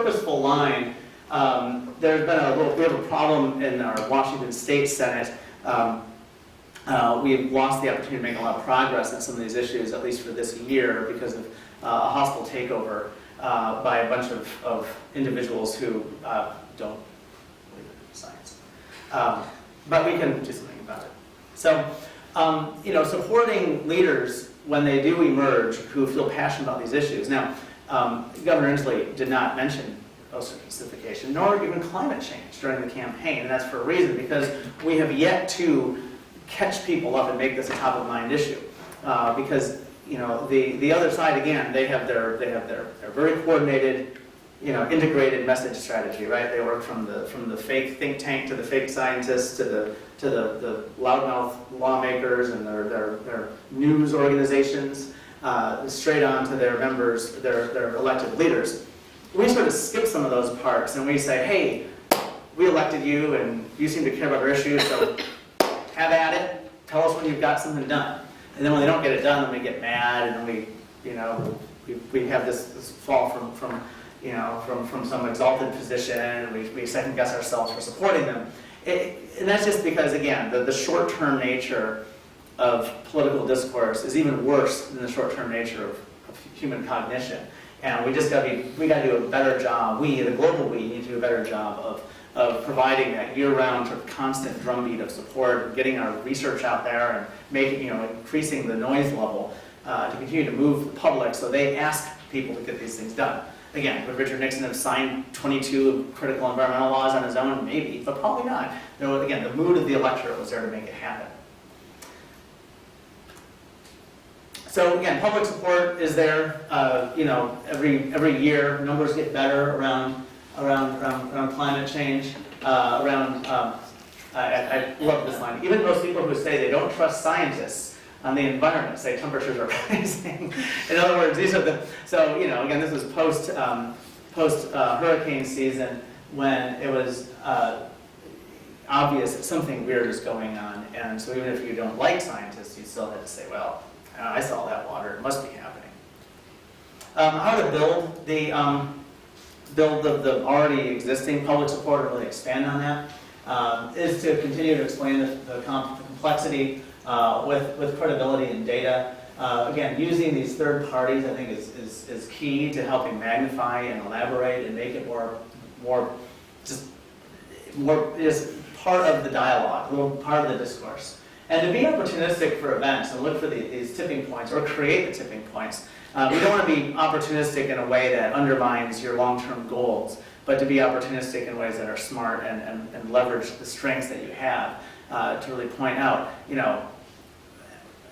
purposeful line. There's been we have a problem in our Washington State Senate. We've lost the opportunity to make a lot of progress on some of these issues, at least for this year, because of a hostile takeover by a bunch of individuals who don't believe in science. But we can do something about it. So, supporting leaders when they do emerge who feel passionate about these issues. Now, Governor Inslee did not mention ocean acidification, nor even climate change during the campaign, and that's for a reason, because we have yet to catch people up and make this a top of mind issue. Because the other side, again, they have their very coordinated, integrated message strategy, right? They work from the fake think tank to the fake scientists to the loudmouth lawmakers and their news organizations, straight on to their members, their elected leaders. We sort of skip some of those parts and we say, hey, we elected you and you seem to care about our issues, so have at it. Tell us when you've got something done. And then when they don't get it done, then we get mad, and then we have this fall from some exalted position, and we second guess ourselves for supporting them. And that's just because, again, the short-term nature of political discourse is even worse than the short-term nature of human cognition. And we got to do a better job. The global we, need to do a better job of providing that year-round sort of constant drumbeat of support, getting our research out there, and making, increasing the noise level to continue to move the public so they ask people to get these things done. Again, would Richard Nixon have signed 22 critical environmental laws on his own? Maybe, but probably not. Again, the mood of the electorate was there to make it happen. So again, public support is there. Every year, numbers get better around climate change. I love this line. Even those people who say they don't trust scientists on the environment say temperatures are rising. In other words, these are again, this was post hurricane season when it was obvious that something weird is going on, and so even if you don't like scientists, you still had to say, well, I saw that water, it must be happening. How to build the already existing public support, and really expand on that, is to continue to explain the complexity with credibility and data. Again, using these third parties, I think, is key to helping magnify and elaborate and make it more just part of the dialogue, a little part of the discourse. And to be opportunistic for events and look for these tipping points or create the tipping points. We don't want to be opportunistic in a way that undermines your long-term goals, but to be opportunistic in ways that are smart and leverage the strengths that you have to really point out,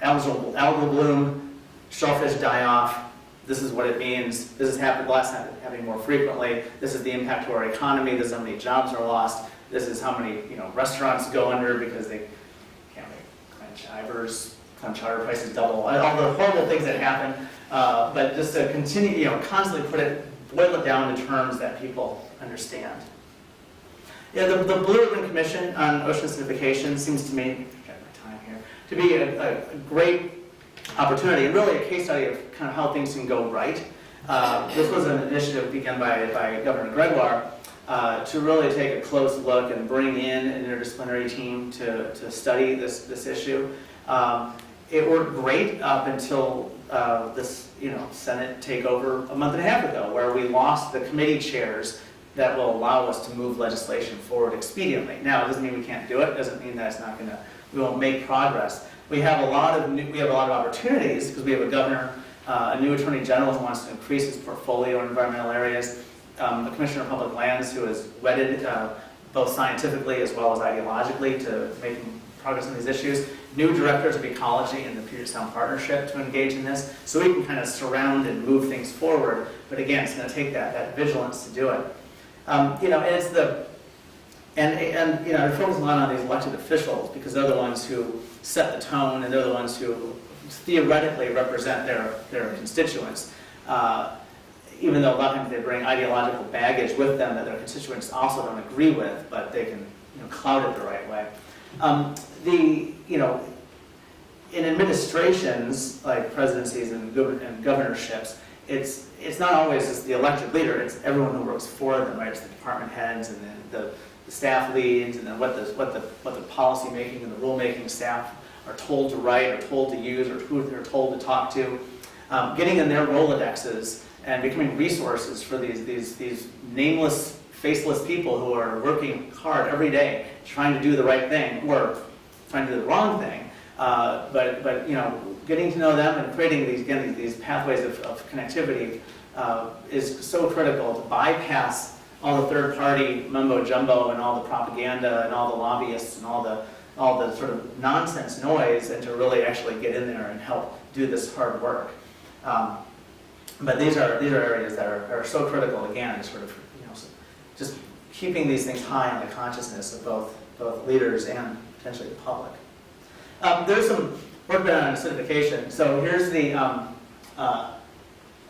algal bloom, shellfish die off, this is what it means, this has happened, happening more frequently, this is the impact to our economy, this is how many jobs are lost, this is how many restaurants go under because they can't make clam chowder prices double, all the horrible things that happen. But just to continue, constantly boil it down to terms that people understand. Yeah, the Blue Ribbon Commission on Ocean Acidification seems to me, my time here, to be a great opportunity and really a case study of kind of how things can go right. This was an initiative begun by Governor Gregoire to really take a close look and bring in an interdisciplinary team to study this issue. It worked great up until this Senate takeover a month and a half ago, where we lost the committee chairs that will allow us to move legislation forward expediently. Now, it doesn't mean we can't do it. It doesn't mean that we won't make progress. We have a lot of opportunities because we have a governor, a new attorney general who wants to increase his portfolio in environmental areas, a commissioner of public lands who is wedded both scientifically as well as ideologically to making progress on these issues. New directors of ecology and the Puget Sound Partnership to engage in this, so we can kind of surround and move things forward. But again, it's going to take that vigilance to do it. And it's it focuses a lot on these elected officials because they're the ones who set the tone and they're the ones who theoretically represent their constituents. Even though a lot of times they bring ideological baggage with them that their constituents also don't agree with, but they can cloud it the right way. In administrations like presidencies and governorships, it's not always just the elected leader, it's everyone who works for them, right? It's the department heads and then the staff leads, and then what the policy making and the rule-making staff are told to write or told to use or who they're told to talk to. Getting in their Rolodexes and becoming resources for these nameless, faceless people who are working hard every day, trying to do the right thing or trying to do the wrong thing. But you know, getting to know them and creating these pathways of connectivity is so critical to bypass all the third-party mumbo-jumbo and all the propaganda and all the lobbyists and all the sort of nonsense noise, and to really actually get in there and help do this hard work. But these are areas that are so critical, again, sort of, you know, just keeping these things high on the consciousness of both leaders and potentially the public. There's some work done on acidification. So here's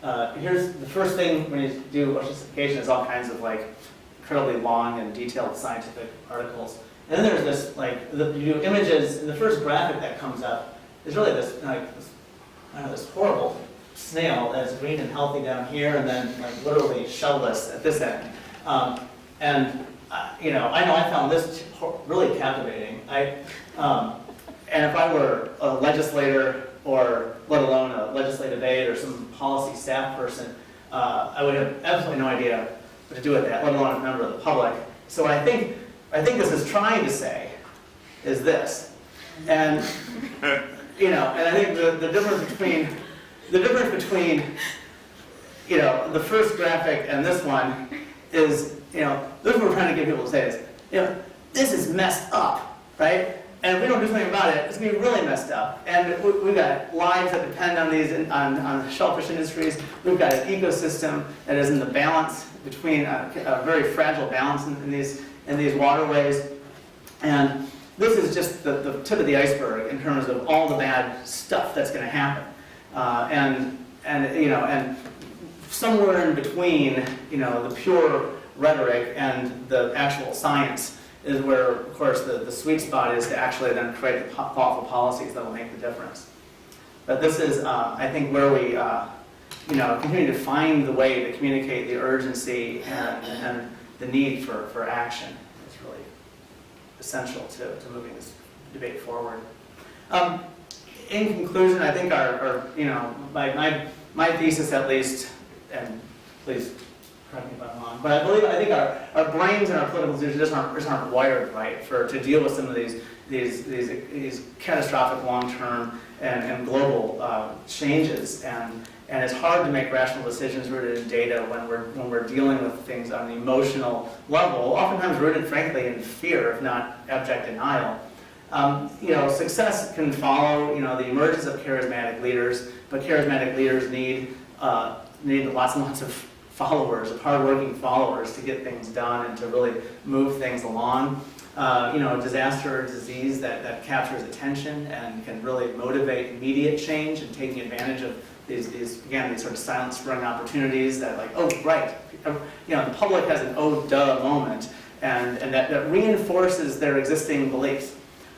the first thing when you do acidification is all kinds of like incredibly long and detailed scientific articles. And then there's this, like, you do images, and the first graphic that comes up is really this, like, this horrible snail that's green and healthy down here, and then like literally shellless at this end. You know I found this really captivating. And if I were a legislator, or let alone a legislative aide or some policy staff person, I would have absolutely no idea what to do with that, let alone a member of the public. So what I think this is trying to say is this, and you know, and I think the difference between you know, the first graphic and this one is, you know, this is what we're trying to get people to say is, you know, this is messed up, right? And if we don't do something about it, it's going to be really messed up. And we've got lives that depend on these, on the shellfish industries. We've got an ecosystem that is in the balance between a very fragile balance in these waterways. And this is just the tip of the iceberg in terms of all the bad stuff that's going to happen. And somewhere in between, you know, the pure rhetoric and the actual science is where, of course, the sweet spot is to actually then create the thoughtful policies that will make the difference. But this is, I think, where we, you know, continue to find the way to communicate the urgency and the need for action. It's really essential to moving this debate forward. In conclusion, I think our you know, my thesis at least, and please correct me if I'm wrong, but I think our brains and our political institutions just aren't wired right to deal with some of these catastrophic long-term and global changes, and it's hard to make rational decisions rooted in data when we're dealing with things on an emotional level, oftentimes rooted, frankly, in fear, if not abject denial. You know, success can follow, you know, the emergence of charismatic leaders, but charismatic leaders need lots and lots of followers, of hardworking followers, to get things done and to really move things along. You know, disaster or disease that captures attention and can really motivate immediate change, and taking advantage of these sort of silent spring opportunities that, like, oh, right, you know, the public has an oh, duh moment, and that reinforces their existing beliefs.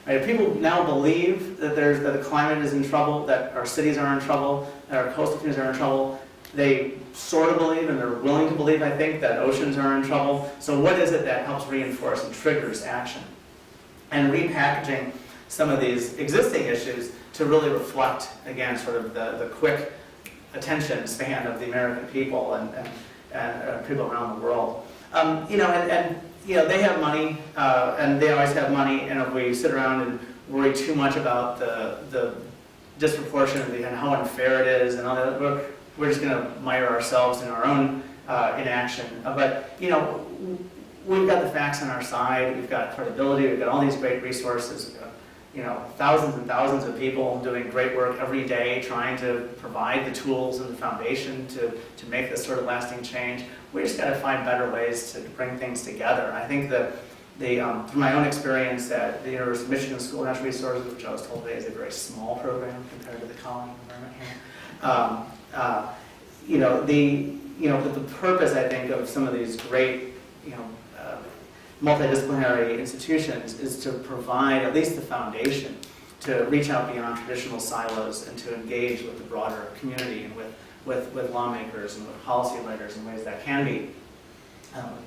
Right? If people now believe that the climate is in trouble, that our cities are in trouble, that our coastal communities are in trouble, they sort of believe, and they're willing to believe, I think, that oceans are in trouble. So what is it that helps reinforce and triggers action? And repackaging some of these existing issues to really reflect, again, sort of the quick attention span of the American people and people around the world. You know, and you know, they have money, and they always have money, and if we sit around and worry too much about the disproportionately and how unfair it is and all that, we're just going to mire ourselves in our own inaction. But, you know, we've got the facts on our side, we've got credibility, we've got all these great resources, we've got, you know, thousands and thousands of people doing great work every day, trying to provide the tools and the foundation to make this sort of lasting change. We just got to find better ways to bring things together. I think that through my own experience at the University of Michigan School of Natural Resources, which I was told today is a very small program compared to the colony environment here, you know, the purpose, I think, of some of these great, you know, multidisciplinary institutions is to provide at least the foundation to reach out beyond traditional silos and to engage with the broader community and with lawmakers and with policy writers in ways that can be,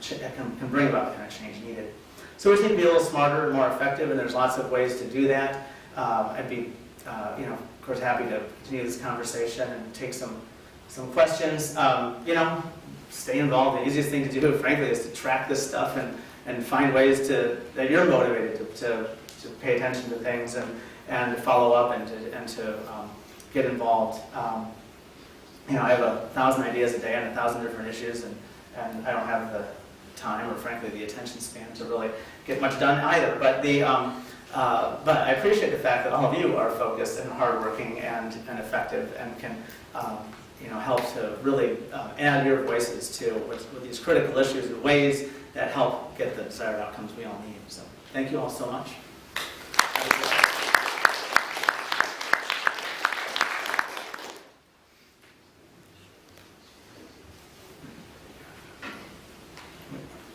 can bring about the kind of change needed. So we just need to be a little smarter and more effective, and there's lots of ways to do that. I'd be, of course, happy to continue this conversation and take some questions. Stay involved. The easiest thing to do, frankly, is to track this stuff and find ways that you're motivated to pay attention to things and to follow up and to get involved. I have 1,000 ideas a day on 1,000 different issues, and I don't have the time or, frankly, the attention span to really get much done either. But but I appreciate the fact that all of you are focused and hardworking and effective and can help to really add your voices to with these critical issues in ways that help get the desired outcomes we all need. So thank you all so much.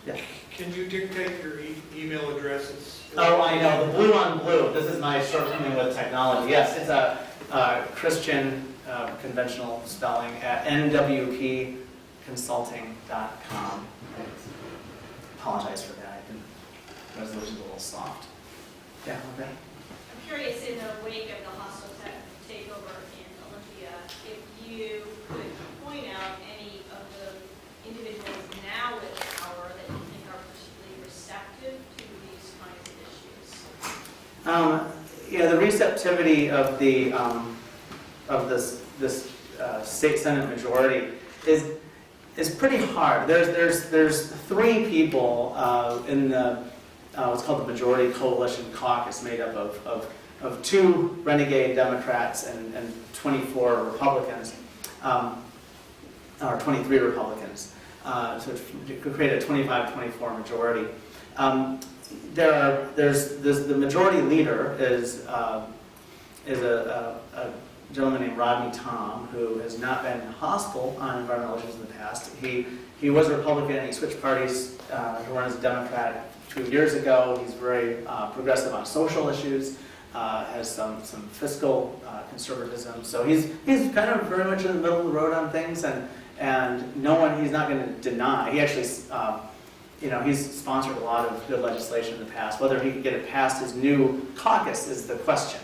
Yeah. Can you dictate your email addresses? Oh, I know, the blue on blue. This is my shortcoming with technology. Yes, it's a Christian conventional spelling at nwpconsulting.com. Apologize for that. The resolution's a little soft. Yeah, okay. I'm curious, in the wake of the hostile takeover in Olympia, if you could point out any of the individuals now with power that you think are particularly receptive to these kinds of issues? The receptivity of this state Senate majority is pretty hard. There's 3 people in the what's called the Majority Coalition Caucus, made up of 2 renegade Democrats and 24 Republicans, or 23 Republicans. So it could create a 25-24 majority. The majority leader is a gentleman named Rodney Tom, who has not been hostile on environmental issues in the past. He was a Republican and he switched parties to run as a Democrat 2 years ago. He's very progressive on social issues, has some fiscal conservatism. So he's kind of very much in the middle of the road on things, and he's not going to deny. He actually, he's sponsored a lot of good legislation in the past. Whether he could get it past his new caucus is the question.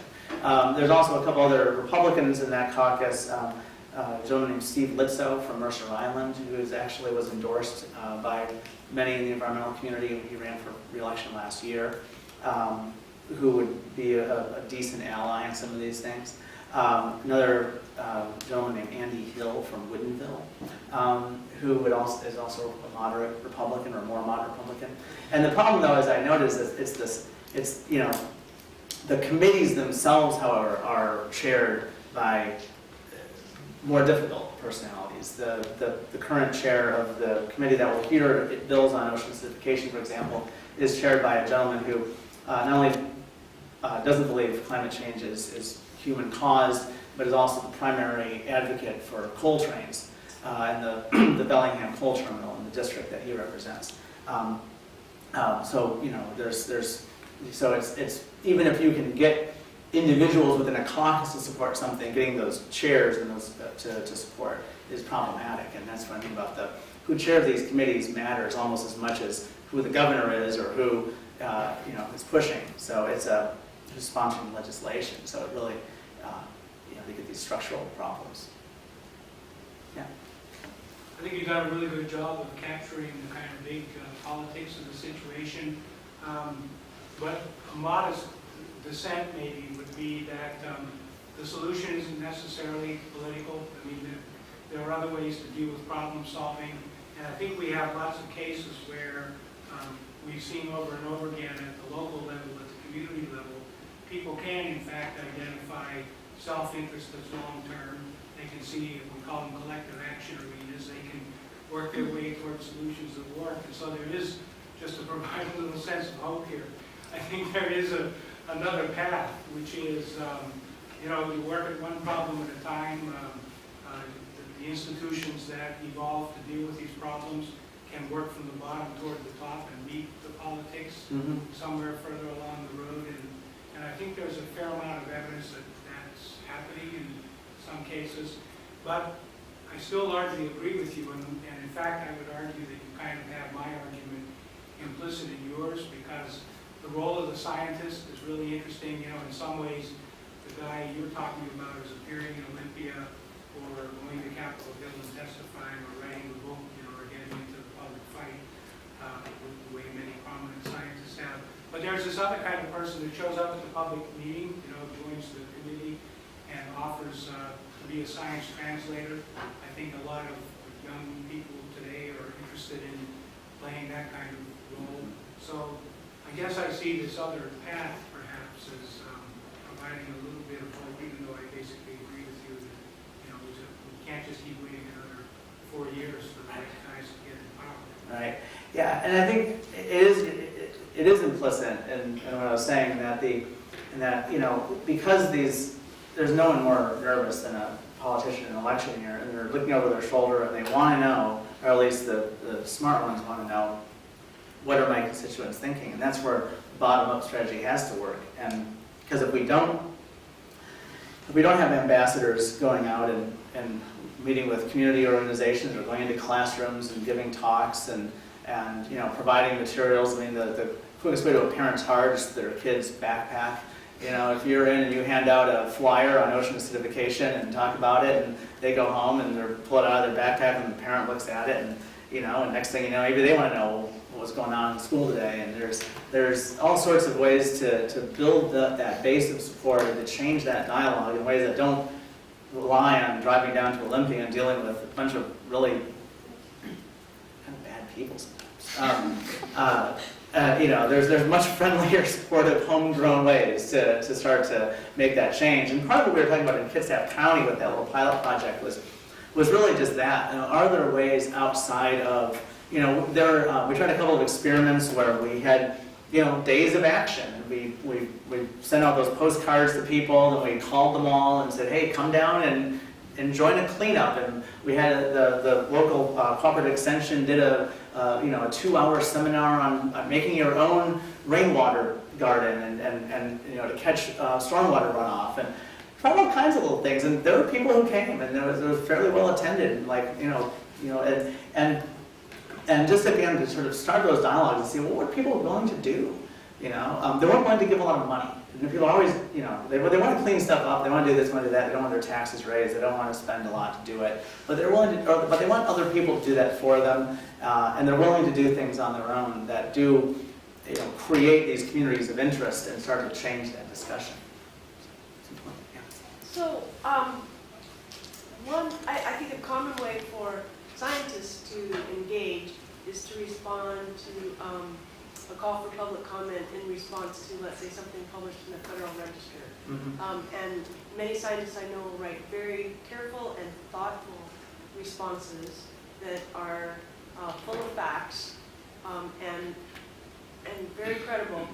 There's also a couple other Republicans in that caucus. A gentleman named Steve Litzow from Mercer Island, who actually was endorsed by many in the environmental community. He ran for re-election last year, who would be a decent ally in some of these things. Another gentleman named Andy Hill from Woodinville, who is also a moderate Republican or more moderate Republican. And the problem, though, as I noticed, is the committees themselves, however, are chaired by more difficult personalities. The current chair of the committee that will hear bills on ocean acidification, for example, is chaired by a gentleman who not only doesn't believe climate change is human-caused, but is also the primary advocate for coal trains and the Bellingham coal terminal in the district that he represents. So it's even if you can get individuals within a caucus to support something, getting those chairs and those to support is problematic, and that's what I mean about who chair of these committees matters almost as much as who the governor is or who is pushing. So it's who's sponsoring legislation. So it really they get these structural problems. Yeah. I think you've done a really good job of capturing the kind of big politics of the situation. But a modest dissent maybe would be that the solution isn't necessarily political. I mean, there are other ways to deal with problem solving. And I think we have lots of cases where we've seen over and over again at the local level, at the community level, people can in fact identify self-interest that's long-term. They can see, we call them collective action arenas. They can work their way towards solutions that work. And so there is, just to provide a little sense of hope here, I think there is another path, which is, you work at one problem at a time. The institutions that evolve to deal with these problems can work from the bottom toward the top and meet the politics somewhere further along the road. And I think there's a fair amount of evidence that that's happening in some cases. But I still largely agree with you, and in fact, I would argue that you kind of have my argument implicit in yours, because the role of the scientist is really interesting. You know, in some ways, the guy you're talking about is appearing in Olympia, or going to Capitol Hill and testifying, or writing a book, you know, or getting into the public fight, the way many prominent scientists have. But there's this other kind of person that shows up at the public meeting, you know, joins the committee and offers to be a science translator. I think a lot of young people today are interested in playing that kind of role. So I guess I see this other path perhaps as providing a little bit of hope, even though I basically agree with you that, you know, we can't just keep waiting another 4 years for the right guys to get in power. Right. Yeah, and I think it is implicit in what I was saying, that you know, because there's no one more nervous than a politician in an election year, and they're looking over their shoulder and they want to know, or at least the smart ones want to know, what are my constituents thinking? And that's where bottom-up strategy has to work. And because if we don't have ambassadors going out and meeting with community organizations, or going into classrooms and giving talks and you know, providing materials. I mean, the quickest way to a parent's heart is their kid's backpack. You know, if you're in and you hand out a flyer on ocean acidification and talk about it, and they go home and they're pull it out of their backpack, and the parent looks at it, and you know, and next thing you know, maybe they want to know what's going on in school today. And there's all sorts of ways to build that base of support, and to change that dialogue in ways that don't rely on driving down to Olympia and dealing with a bunch of really kind of bad people sometimes. You know, there's much friendlier, supportive, homegrown ways to start to make that change. And part of what we were talking about in Kitsap County with that little pilot project was really just that. You know, are there ways outside of, you know, we tried a couple of experiments where we had, you know, days of action. We sent out those postcards to people, and we called them all and said, hey, come down and join a cleanup. And we had the local cooperative extension did a 2-hour seminar on making your own rainwater garden and you know, to catch stormwater runoff, and tried all kinds of little things. And there were people who came, and it was fairly well attended, and like and just again to sort of start those dialogues and see, well, what are people willing to do? You know, they weren't willing to give a lot of money. And people always, you know, they want to clean stuff up, they want to do this, want to do that, they don't want their taxes raised, they don't want to spend a lot to do it. But they're willing to, but they want other people to do that for them, and they're willing to do things on their own that do, you know, create these communities of interest and start to change that discussion. Yeah. So, I think a common way for scientists to engage is to respond to a call for public comment in response to, let's say, something published in the Federal Register. Mm-hmm. And many scientists I know write very careful and thoughtful responses that are full of facts and very credible.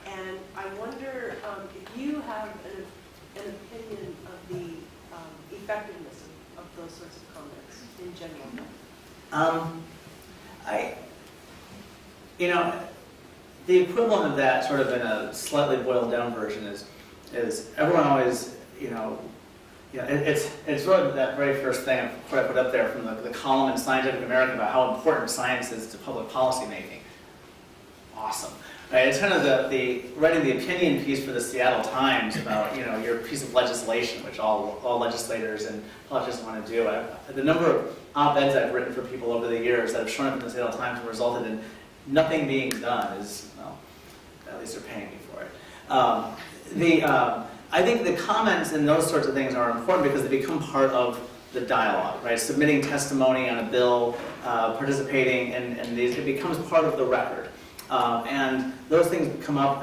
And I wonder if you have an opinion of the effectiveness of those sorts of comments in general. You know, the equivalent of that, sort of in a slightly boiled down version, is everyone always, it's really that very first thing I put up there from the column in Scientific American about how important science is to public policy making. Awesome. Right? It's kind of the writing the opinion piece for the Seattle Times about, you know, your piece of legislation, which all legislators and politicians want to do. The number of op-eds I've written for people over the years that have shown up in the Seattle Times and resulted in nothing being done is, well, at least they're paying me for it. I think the comments and those sorts of things are important because they become part of the dialogue, right? Submitting testimony on a bill, participating in these, it becomes part of the record. And those things come up,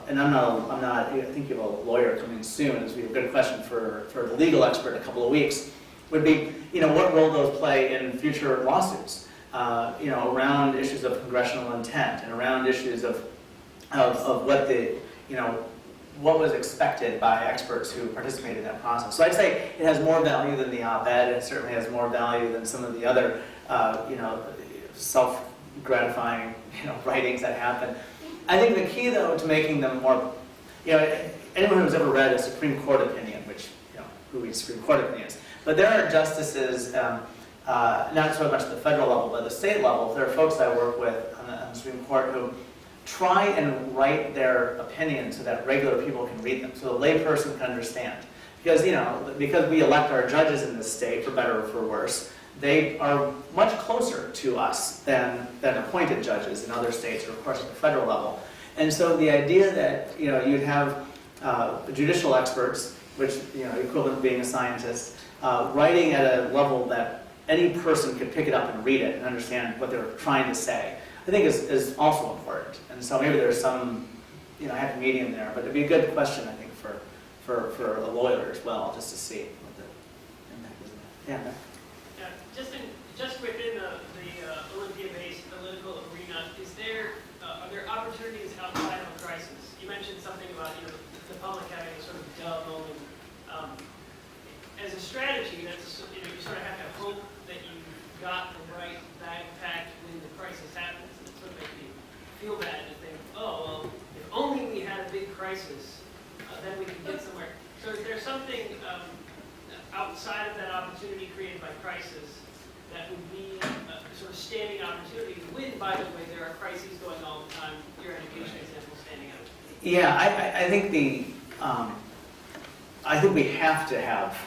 and I'm not, I think you have a lawyer coming soon, as we have a good question for the legal expert in a couple of weeks, would be, you know, what role those play in future lawsuits, you know, around issues of congressional intent and around issues of what the, you know, what was expected by experts who participated in that process. So I'd say it has more value than the op-ed. It certainly has more value than some of the other, you know, self-gratifying, you know, writings that happen. I think the key, though, to making them more, you know, anyone who's ever read a Supreme Court opinion, which, you know, who reads Supreme Court opinions, But there are justices, not so much at the federal level, but at the state level, there are folks that I work with on the Supreme Court who try and write their opinions so that regular people can read them, so the layperson can understand. Because, because we elect our judges in this state, for better or for worse, they are much closer to us than appointed judges in other states, or of course at the federal level. And so the idea that you'd have judicial experts, which equivalent to being a scientist, writing at a level that any person could pick it up and read it and understand what they're trying to say, I think is also important. And so maybe there's some happy medium there, but it'd be a good question, I think, for a lawyer as well, just to see what the impact is of that. Yeah. Just within the Olympia-based political arena, are there opportunities outside of a crisis? You mentioned something about the public having a sort of dull moment. As a strategy, that's you sort of have to hope that you've got the right bag packed when the crisis happens. And it sort of makes me feel bad to think, oh well, if only we had a big crisis, then we could get somewhere. So is there something outside of that opportunity created by crisis that would be a sort of standing opportunity when, by the way, there are crises going all the time, your education example standing out? Yeah, I think I think we have to have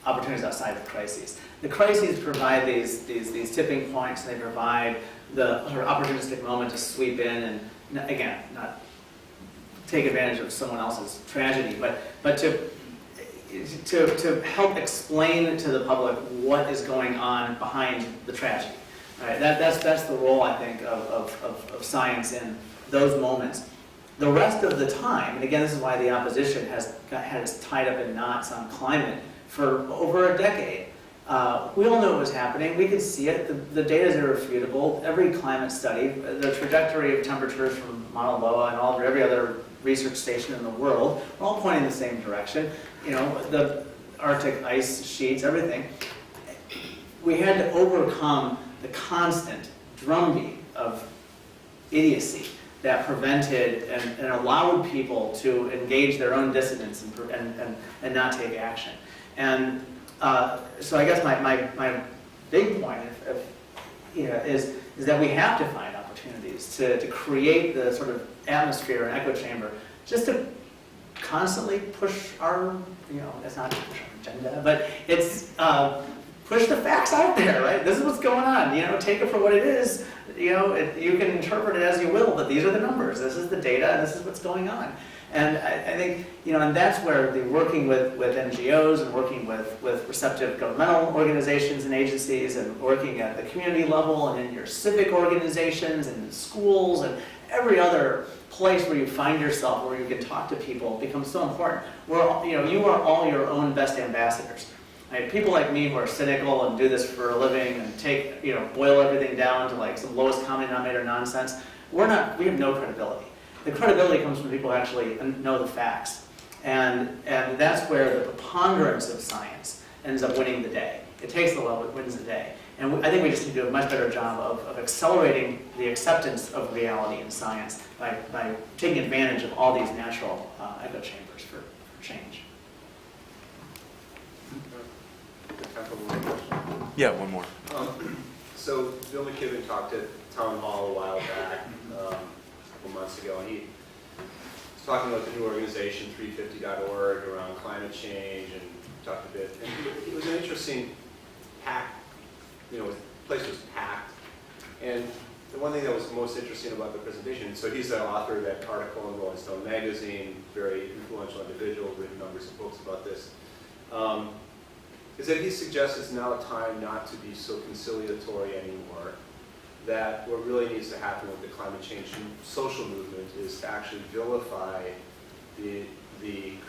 opportunities outside of crises. The crises provide these tipping points, and they provide the sort of opportunistic moment to sweep in and, again, not take advantage of someone else's tragedy, but to help explain to the public what is going on behind the tragedy. Right? That's the role, I think, of science in those moments. The rest of the time, and again, this is why the opposition has had its tied up in knots on climate for over a decade. We all knew it was happening. We could see it. The data is irrefutable. Every climate study, the trajectory of temperatures from Mauna Loa and every other research station in the world, are all pointing in the same direction. The Arctic ice sheets, everything. We had to overcome the constant drumbeat of idiocy that prevented and allowed people to engage their own dissidence and not take action. And so I guess my big point is that we have to find opportunities to create the sort of atmosphere and echo chamber, just to constantly push our, it's not to push our agenda, but it's push the facts out there, right? This is what's going on, take it for what it is. You can interpret it as you will, but these are the numbers, this is the data, and this is what's going on. And I think, and that's where the working with NGOs and working with receptive governmental organizations and agencies and working at the community level and in your civic organizations and in schools and every other place where you find yourself, where you can talk to people, becomes so important. You are all your own best ambassadors. Right? People like me who are cynical and do this for a living and boil everything down to like some lowest common denominator nonsense, we have no credibility. The credibility comes from people who actually know the facts. And that's where the preponderance of science ends up winning the day. It takes the level, it wins the day. And I think we just need to do a much better job of accelerating the acceptance of reality in science by taking advantage of all these natural echo chambers for change. Yeah, one more. So Bill McKibben talked at Town Hall a while back, a couple months ago, and he was talking about the new organization, 350.org, around climate change, and talked a bit. And it was an interesting packed, the place was packed. And the one thing that was most interesting about the presentation, so he's the author of that article in Rolling Stone magazine, very influential individual, written numbers of books about this, is that he suggests it's now a time not to be so conciliatory anymore, that what really needs to happen with the climate change social movement is to actually vilify the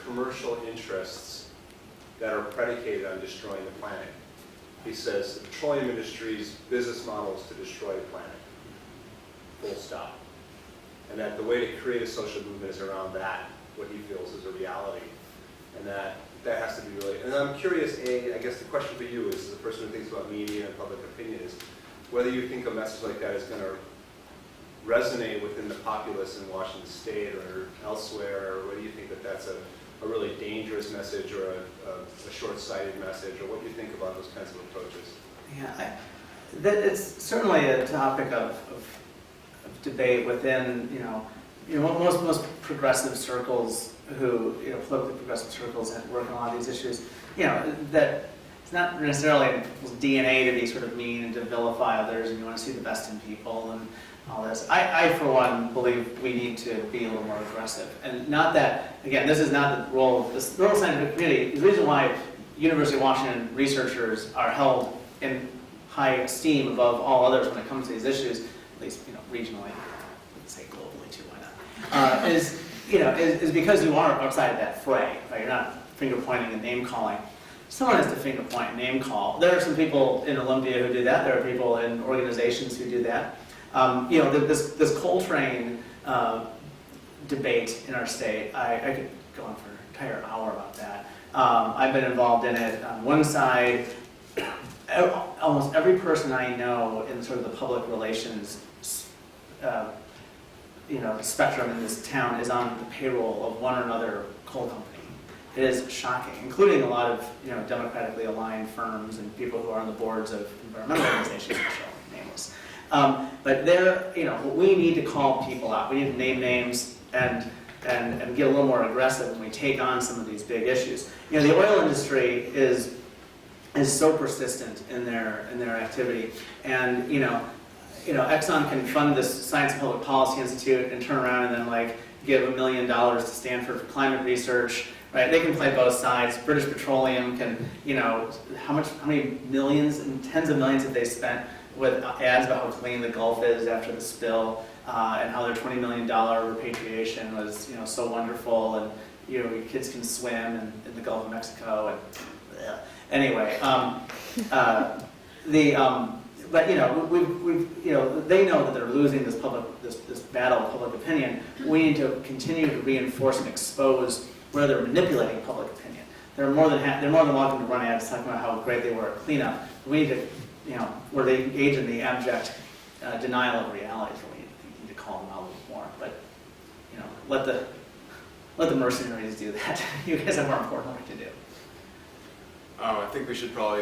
commercial interests that are predicated on destroying the planet. He says the petroleum industry's business model is to destroy the planet, full stop. And that the way to create a social movement is around that, what he feels is a reality. And that has to be really, and I'm curious, I guess the question for you is, as a person who thinks about media and public opinion, is whether you think a message like that is going to resonate within the populace in Washington State or elsewhere, or whether you think that that's a a really dangerous message or a short-sighted message, or what do you think about those kinds of approaches? Yeah, that it's certainly a topic of debate within, most progressive circles who, politically progressive circles that work on a lot of these issues, that it's not necessarily in people's DNA to be sort of mean and to vilify others, and you want to see the best in people and all this. I for one, believe we need to be a little more aggressive. And not that, again, this is not the role of this neuroscientific community. The reason why University of Washington researchers are held in high esteem above all others when it comes to these issues, at least, regionally, let's say globally too, why not, is because you are outside that fray, right? You're not finger pointing and name calling. Someone has to finger point and name call. There are some people in Olympia who do that. There are people in organizations who do that. This Coltrane debate in our state, I could go on for an entire hour about that. I've been involved in it. On one side, almost every person I know in sort of the public relations spectrum in this town is on the payroll of one or another coal company. It is shocking, including a lot of democratically aligned firms and people who are on the boards of environmental organizations, which are nameless. But we need to call people out. We need to name names and get a little more aggressive when we take on some of these big issues. The oil industry is so persistent in their activity, and Exxon can fund this Science and Public Policy Institute and turn around and then give $1 million to Stanford for climate research. Right, they can play both sides. British Petroleum can, how many millions and tens of millions have they spent with ads about how clean the Gulf is after the spill, and how their $20 million repatriation was, so wonderful, and your kids can swim in the Gulf of Mexico, and anyway, but they know that they're losing this battle of public opinion. We need to continue to reinforce and expose where they're manipulating public opinion. They're more than welcome to run ads talking about how great they were at cleanup. We need to, where they engage in the abject denial of reality, so we need to call them out a little more. But let the mercenaries do that. You guys have more important work to do. I think we should probably